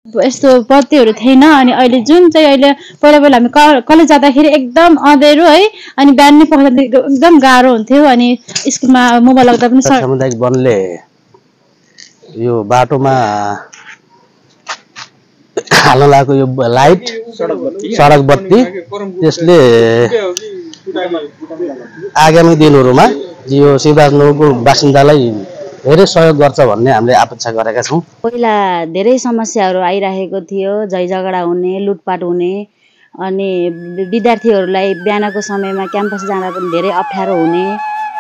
यस्तो बत्तीहरू थिएन अनि अहिले जुन चाहिँ अहिले पहिला पहिला हामी कलेज जाँदाखेरि एकदम अँधेरो है अनि बिहान पढ्दा एकदम गाह्रो हुन्थ्यो अनि स्कुलमा मोबाइल लाग्दा पनि सामुदायिक वनले यो बाटोमा हाल्न लागेको यो लाइट सडक बत्ती त्यसले आगामी दिनहरुमा यो शिवराजनगरको बासिन्दालाई धेरै सहयोग गर्छ भन्ने हामीले अपेक्षा गरेका छौं। पहिला धेरै समस्याहरू आइरहेको थियो, झैझगडा हुने, लुटपाट हुने अनि विद्यार्थीहरूलाई बिहानको समयमा क्याम्पस जाँदा पनि धेरै अप्ठ्यारो हुने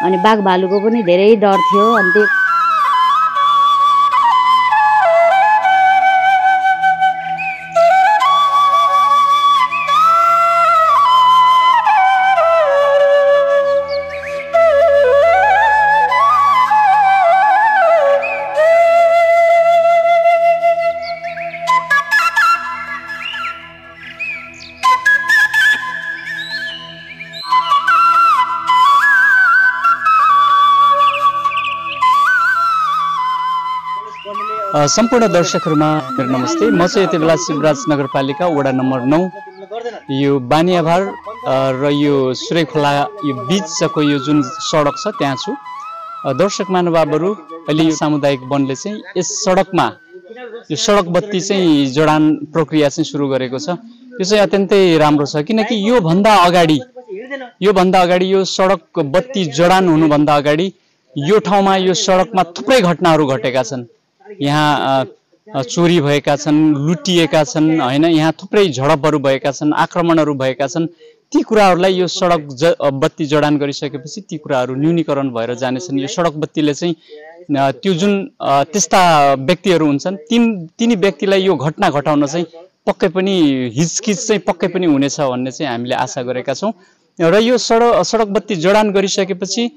अनि बाघभालुको पनि धेरै डर थियो। अनि सम्पूर्ण दर्शकहरुमा मेरो नमस्ते। म चाहिँ यति बेला शिवराज नगरपालिका वडा नम्बर 9 यो बानियाभार र यो सुरेखोला यो बीचको यो जुन सडक छ त्यहाँ छु। दर्शक महानुभावहरु, अहिले यो सामुदायिक वनले चाहिँ यस सडकमा यो सडक बत्ती चाहिँ जडान प्रक्रिया चाहिँ सुरु गरेको छ। यो चाहिँ अत्यन्तै राम्रो छ किनकि यो भन्दा अगाडि यो सडक बत्ती जडान हुनु भन्दा अगाडि यो ठाउँमा यो सडकमा थुप्रै घटनाहरू घटेका छन्। यहाँ चोरी भएका छन्, लुटिएका छन् हैन, यहाँ थुप्रै झडपहरू भएका छन्, आक्रमणहरू भएका छन्। ती कुराहरूलाई यो सडक बत्ती जडान गरिसकेपछि ती कुराहरू न्यूनीकरण भएर जानेछन्। यो सडक बत्तीले चाहिँ त्यो जुन त्यस्ता व्यक्तिहरू हुन्छन् तिनी व्यक्तिलाई यो घटना घटाउन चाहिँ पक्कै पनि हिचकिच चाहिँ पक्कै पनि हुनेछ भन्ने चाहिँ हामीले आशा गरेका छौं। र यो सडक बत्ती जडान गरिसकेपछि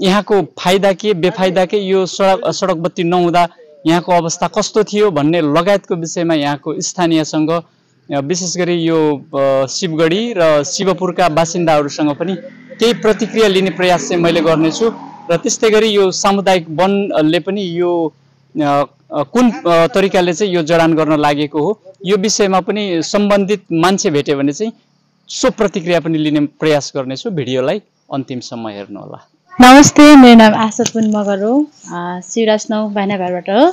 यहाँको फाइदा के बेफाइदा के, यो सडक बत्ती नहुँदा यहाँको अवस्था कस्तो थियो भन्ने लगायतको विषयमा यहाँको स्थानीयसँग विशेष गरी यो शिवगढी र शिवपुरका बासिन्दाहरूसँग पनि केही प्रतिक्रिया लिने प्रयास चाहिँ मैले गर्नेछु। र त्यस्तै गरी यो सामुदायिक वनले पनि यो कुन तरिकाले चाहिँ यो जडान गर्न लागेको हो यो विषयमा पनि सम्बन्धित मान्छे भेट्यो भने चाहिँ सो प्रतिक्रिया पनि लिने प्रयास गर्नेछु। भिडियोलाई अन्तिमसम्म हेर्नु होला। नमस्ते, मेरो नाम आशा पुन मगर हो, शिवराज 9 बानियाभारबाट हो।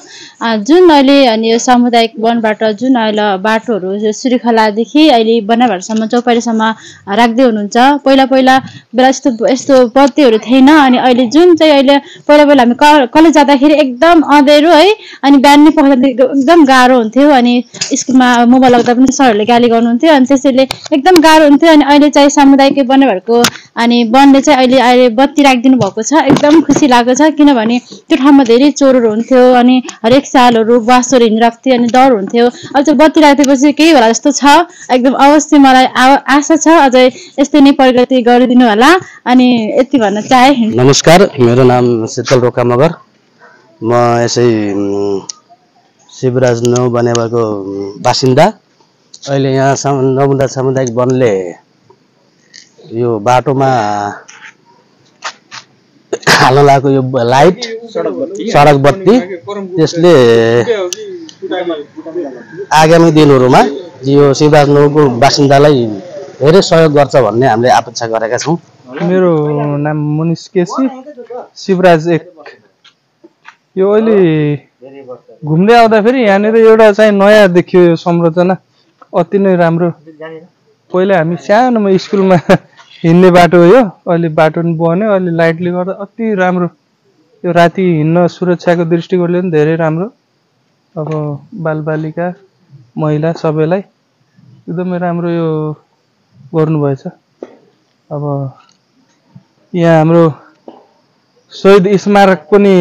जुन अहिले अनि यो सामुदायिक वनबाट जुन अहिले बाटोहरू यो सुरेखोलादेखि अहिले बानियाभारसम्म चौपारीसम्म राख्दै हुनुहुन्छ। पहिला पहिला बेला यस्तो बत्तीहरू थिएन अनि अहिले जुन चाहिँ अहिले पहिला पहिला हामी कलेज जाँदाखेरि एकदम अँधेरो है अनि बिहान पढ्दा एकदम गाह्रो हुन्थ्यो अनि स्कुलमा मोबाइल लाग्दा पनि सरहरूले गाली गर्नुहुन्थ्यो अनि त्यसैले एकदम गाह्रो हुन्थ्यो। अनि अहिले चाहिँ सामुदायिक बानियाभारको अनि वनले चाहिँ अहिले बत्ती राखिदिनु भएको छ, एकदम खुसी लागेको छ किनभने त्यो ठाउँमा धेरै चोरहरू हुन्थ्यो अनि हरेक सालहरू बासहरू हिँडिरहेको थियो अनि डर हुन्थ्यो। अब चाहिँ बत्ती राखिदिएपछि केही होला जस्तो छ, एकदम अवश्य मलाई आशा छ अझै यस्तै नै प्रगति गरिदिनु होला अनि यति भन्न चाहे। नमस्कार, मेरो नाम शीतल रोका मगर, म यसै शिवराज 9 बानियाभारको बासिन्दा। अहिले यहाँ नमुना सामुदायिक वनले यो बाटोमा हाल्न लागेको यो लाइट सडक बत्ती त्यसले आगामी दिनहरुमा यो शिवराजनगरको बासिन्दालाई धेरै सहयोग गर्छ भन्ने हामीले अपेक्षा गरेका छौं। मेरो नाम मनिष केसी, शिवराज 1। यो अहिले घुम्दै आउँदा फेरि यहाँनिर एउटा चाहिँ नयाँ देखियो यो संरचना, अति नै राम्रो। पहिला हामी सानोमा स्कुलमा हिँड्ने बाटो हो यो, अहिले बाटो पनि बन्यो, अहिले लाइटले गर्दा अति राम्रो। यो राति हिँड्न सुरक्षाको दृष्टिकोणले पनि धेरै राम्रो। अब बालबालिका महिला सबैलाई एकदमै राम्रो यो गर्नुभएछ। अब यहाँ हाम्रो शहीद स्मारक पनि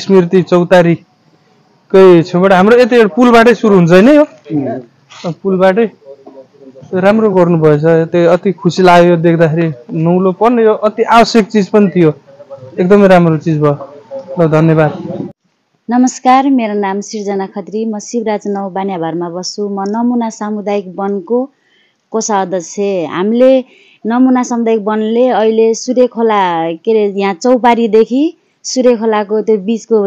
स्मृति चौतारीकै छेउबाट हाम्रो यति पुलबाटै सुरु हुन्छ नि, यो पुलबाटै राम्रो गर्नुभएछ। त्यो अति खुसी लाग्यो देख्दाखेरि। नौलोपन यो अति आवश्यक चिज पनि थियो, एकदमै राम्रो चिज भयो। ल, धन्यवाद। नमस्कार, मेरो नाम सृजना खत्री, म शिवराज 9 बानियाभारमा बस्छु। म नमुना सामुदायिक वनको कोषा अध्यक्ष। हामीले नमुना सामुदायिक वनले अहिले सुरेखोला के अरे यहाँ चौपारीदेखि सुरेखोलाको त्यो बीचको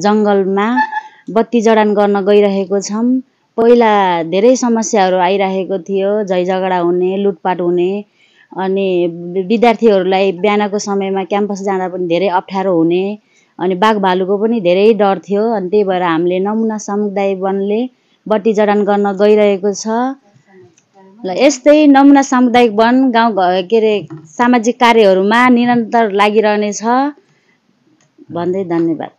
जङ्गलमा बत्ती जडान गर्न गइरहेको छौँ। पहिला धेरै समस्याहरू आइरहेको थियो, झैझगडा हुने, लुटपाट हुने, अनि विद्यार्थीहरूलाई बिहानको समयमा क्याम्पस जाँदा पनि धेरै अप्ठ्यारो हुने, अनि बाघ भालुको पनि धेरै डर थियो। अनि त्यही भएर हामीले नमुना सामुदायिक वनले बत्ती जडान गर्न गइरहेको छ। ल यस्तै नमुना सामुदायिक वन गाउँ के अरे सामाजिक कार्यहरूमा निरन्तर लागिरहनेछ भन्दै धन्यवाद।